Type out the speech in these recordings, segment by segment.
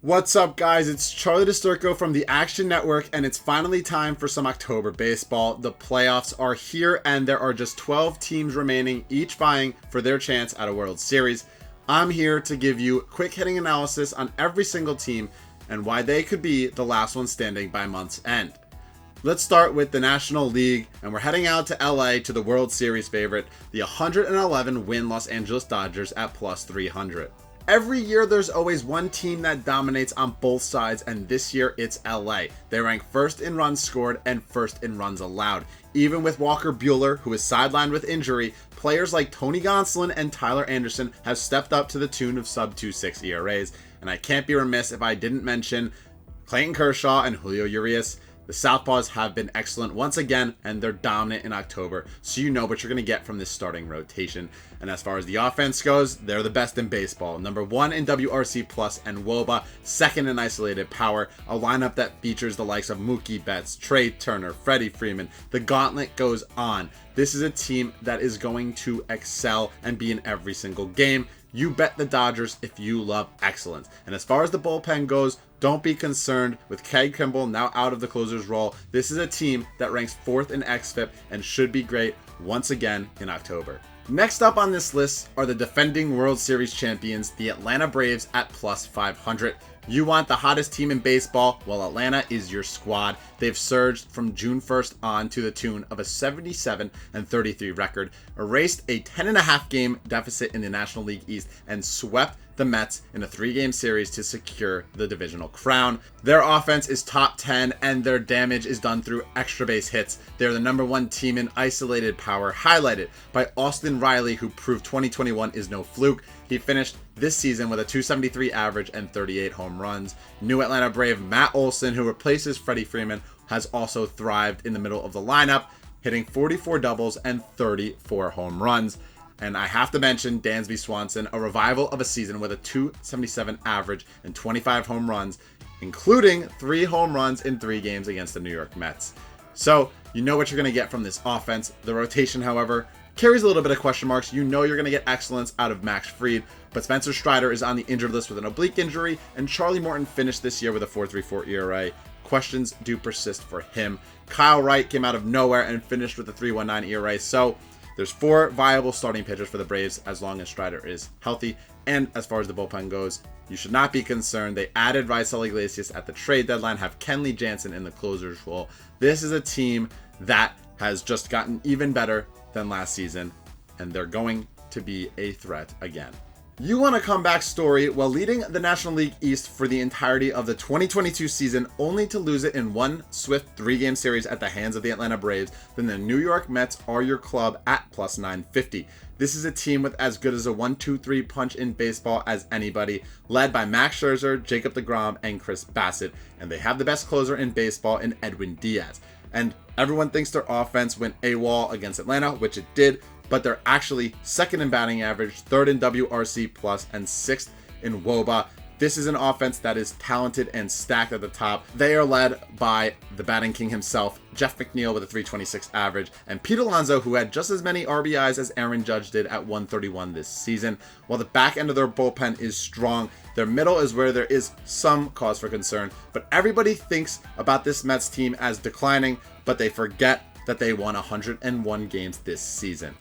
What's up, guys? It's Charlie DeSturco from the Action Network, and it's finally time for some October baseball. The playoffs are here, and there are just 12 teams remaining, each vying for their chance at a World Series. I'm here to give you quick hitting analysis on every single team and why they could be the last one standing by month's end. Let's start with the National League, and we're heading out to LA to the World Series favorite, the 111 win Los Angeles Dodgers at plus 300. Every year there's always one team that dominates on both sides, and this year it's LA. They rank first in runs scored and first in runs allowed. Even with Walker Buehler, who is sidelined with injury, players like Tony Gonsolin and Tyler Anderson have stepped up to the tune of sub-2.6 ERAs. And I can't be remiss if I didn't mention Clayton Kershaw and Julio Urias. The Southpaws have been excellent once again, and they're dominant in October, so you know what you're going to get from this starting rotation. And as far as the offense goes, they're the best in baseball. Number 1 in WRC plus and WOBA, second in isolated power, a lineup that features the likes of Mookie Betts, Trey Turner, Freddie Freeman. The gauntlet goes on. This is a team that is going to excel and be in every single game. You bet the Dodgers if you love excellence. And as far as the bullpen goes, don't be concerned with Craig Kimbrell now out of the closer's role. This is a team that ranks 4th in xFIP and should be great once again in October. Next up on this list are the defending World Series champions, the Atlanta Braves at plus 500. You want the hottest team in baseball? Well, Atlanta is your squad. They've surged from June 1st on to the tune of a 77-33 record, erased a 10.5 game deficit in the National League East, and swept the Mets in a 3-game series to secure the divisional crown. Their offense is top 10, and their damage is done through extra base hits. They're the number 1 team in isolated power, highlighted by Austin Riley, who proved 2021 is no fluke. He finished this season with a 273 average and 38 home runs. New Atlanta Brave Matt Olson, who replaces Freddie Freeman, has also thrived in the middle of the lineup, hitting 44 doubles and 34 home runs. And I have to mention Dansby Swanson, a revival of a season with a 277 average and 25 home runs, including 3 home runs in 3 games against the New York Mets. So you know what you're going to get from this offense. The rotation, however, carries a little bit of question marks. You know you're going to get excellence out of Max Fried, but Spencer Strider is on the injured list with an oblique injury, and Charlie Morton finished this year with a 4.34 ERA. Questions do persist for him. Kyle Wright came out of nowhere and finished with a 3.19 ERA. So there's 4 viable starting pitchers for the Braves as long as Strider is healthy. And as far as the bullpen goes, you should not be concerned. They added Raisel Iglesias at the trade deadline, have Kenley Jansen in the closer's role. This is a team that has just gotten even better than last season, and they're going to be a threat again. You want a comeback story while leading the National League East for the entirety of the 2022 season, only to lose it in one swift 3-game series at the hands of the Atlanta Braves. Then the New York Mets are your club at plus 950. This is a team with as good as a 1-2-3 punch in baseball as anybody, led by Max Scherzer, Jacob deGrom, and Chris Bassett, and they have the best closer in baseball in Edwin Diaz. And everyone thinks their offense went AWOL against Atlanta, which it did, but they're actually 2nd in batting average, 3rd in WRC plus, and 6th in WOBA. This is an offense that is talented and stacked at the top. They are led by the batting king himself, Jeff McNeil, with a 326 average, and Pete Alonso, who had just as many RBIs as Aaron Judge did at 131 this season. While the back end of their bullpen is strong, their middle is where there is some cause for concern. But everybody thinks about this Mets team as declining, but they forget that they won 101 games this season.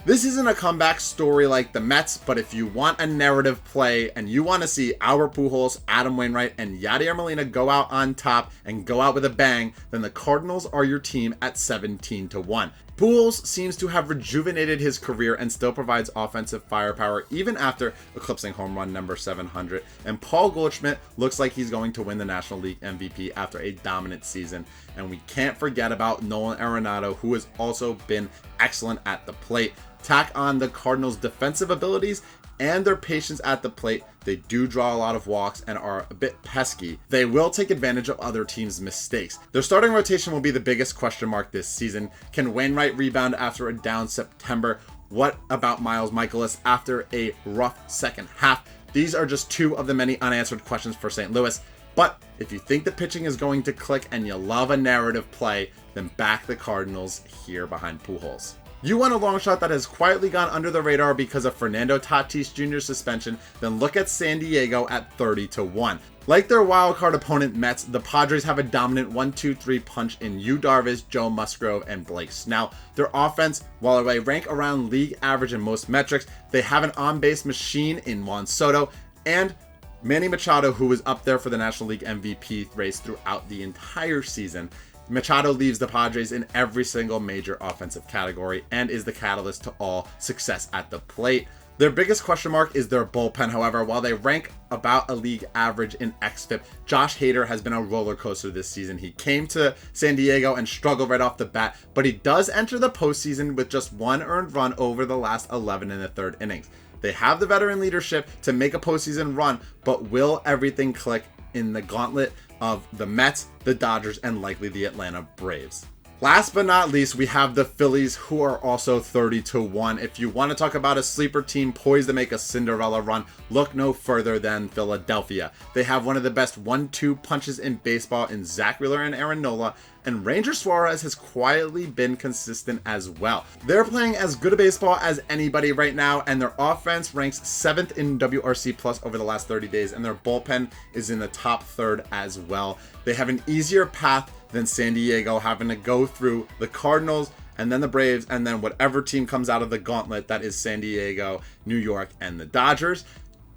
This isn't a comeback story like the Mets, but if you want a narrative play and you want to see Albert Pujols, Adam Wainwright, and Yadier Molina go out on top and go out with a bang, then the Cardinals are your team at 17-1. Pujols seems to have rejuvenated his career and still provides offensive firepower even after eclipsing home run number 700. And Paul Goldschmidt looks like he's going to win the National League MVP after a dominant season. And we can't forget about Nolan Arenado, who has also been excellent at the plate. Tack on the Cardinals' defensive abilities and their patience at the plate. They do draw a lot of walks and are a bit pesky. They will take advantage of other teams' mistakes. Their starting rotation will be the biggest question mark this season. Can Wainwright rebound after a down September? What about Miles Michaelis after a rough second half? These are just 2 of the many unanswered questions for St. Louis. But if you think the pitching is going to click and you love a narrative play, then back the Cardinals here behind Pujols. You want a long shot that has quietly gone under the radar because of Fernando Tatis Jr.'s suspension? Then look at San Diego at 30-1. Like their wildcard opponent Mets, the Padres have a dominant 1-2-3 punch in Yu Darvish, Joe Musgrove, and Blake Snell. Their offense, while they rank around league average in most metrics, they have an on-base machine in Juan Soto and Manny Machado, who was up there for the National League MVP race throughout the entire season. Machado leaves the Padres in every single major offensive category and is the catalyst to all success at the plate. Their biggest question mark is their bullpen, however. While they rank about a league average in xFIP, Josh Hader has been a roller coaster this season. He came to San Diego and struggled right off the bat, but he does enter the postseason with just one earned run over the last 11 in the third innings. They have the veteran leadership to make a postseason run, but will everything click in the gauntlet of the Mets, the Dodgers, and likely the Atlanta Braves? Last but not least, we have the Phillies, who are also 30-1. If you want to talk about a sleeper team poised to make a Cinderella run, look no further than Philadelphia. They have one of the best 1-2 punches in baseball in Zach Wheeler and Aaron Nola, and Ranger Suarez has quietly been consistent as well. They're playing as good a baseball as anybody right now, and their offense ranks 7th in WRC plus over the last 30 days, and their bullpen is in the top third as well. They have an easier path than San Diego, having to go through the Cardinals and then the Braves and then whatever team comes out of the gauntlet that is San Diego, New York, and the Dodgers.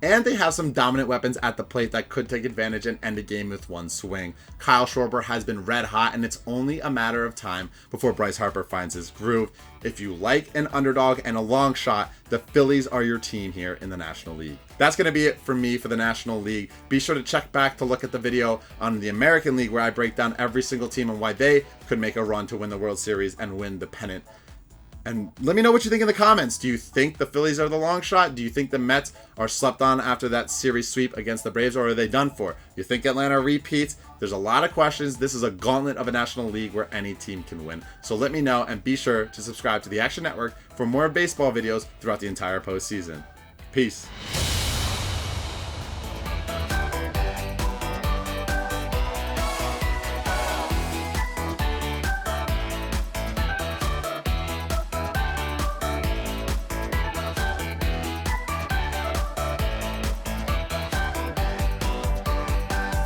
And they have some dominant weapons at the plate that could take advantage and end a game with one swing. Kyle Schwarber has been red hot, and it's only a matter of time before Bryce Harper finds his groove. If you like an underdog and a long shot, the Phillies are your team here in the National League. That's going to be it for me for the National League. Be sure to check back to look at the video on the American League, where I break down every single team and why they could make a run to win the World Series and win the pennant. And let me know what you think in the comments. Do you think the Phillies are the long shot? Do you think the Mets are slept on after that series sweep against the Braves, or are they done for? You think Atlanta repeats? There's a lot of questions. This is a gauntlet of a National League where any team can win. So let me know, and be sure to subscribe to the Action Network for more baseball videos throughout the entire postseason. Peace.